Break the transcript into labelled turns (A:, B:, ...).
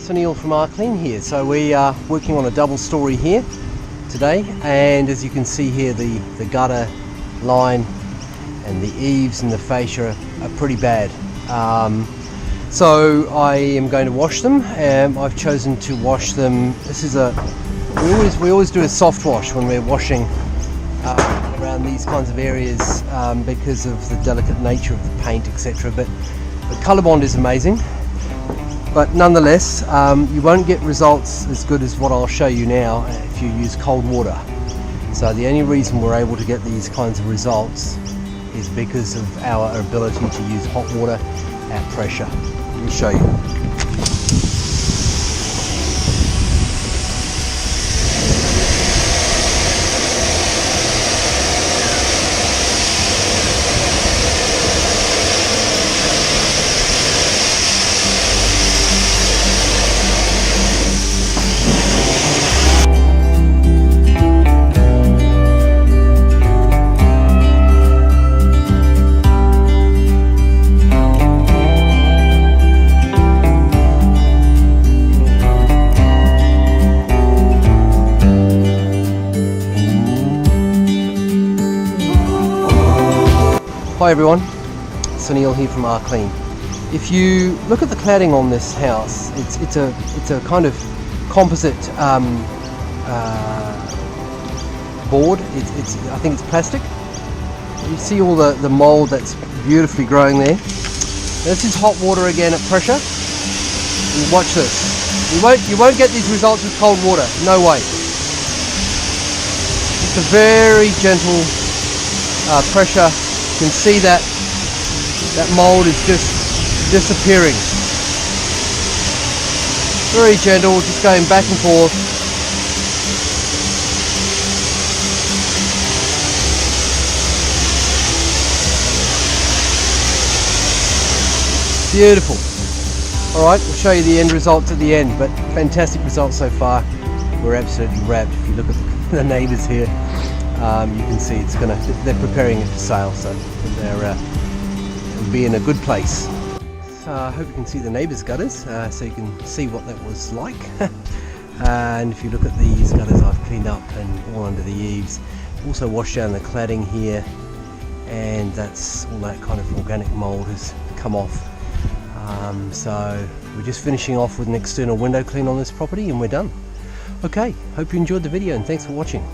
A: Sunil from Clean here. So we are working on a double story here today, and as you can see here, the gutter line and the eaves and the fascia are pretty bad. So I am going to wash them. I've chosen to wash them. This is we always do a soft wash when we're washing around these kinds of areas because of the delicate nature of the paint, etc. But Colorbond is amazing. But nonetheless, you won't get results as good as what I'll show you now if you use cold water. So the only reason we're able to get these kinds of results is because of our ability to use hot water at pressure. Let me show you. Hi everyone, Sunil here from Clean. If you look at the cladding on this house, it's a kind of composite board. I think it's plastic. You see all the mold that's beautifully growing there. This is hot water again at pressure. And watch this. You won't get these results with cold water. No way. It's a very gentle pressure. You can see that mold is just disappearing. Very gentle, just going back and forth. Beautiful. Alright, we'll show you the end results at the end, but fantastic results so far. We're absolutely wrapped. If you look at the neighbours here, you can see they're preparing it for sale, so it'll be in a good place. So I hope you can see the neighbours' gutters, so you can see what that was like. And if you look at these gutters, I've cleaned up and all under the eaves. Also washed down the cladding here, and that's all that kind of organic mould has come off. So we're just finishing off with an external window clean on this property, and we're done. Okay, hope you enjoyed the video, and thanks for watching.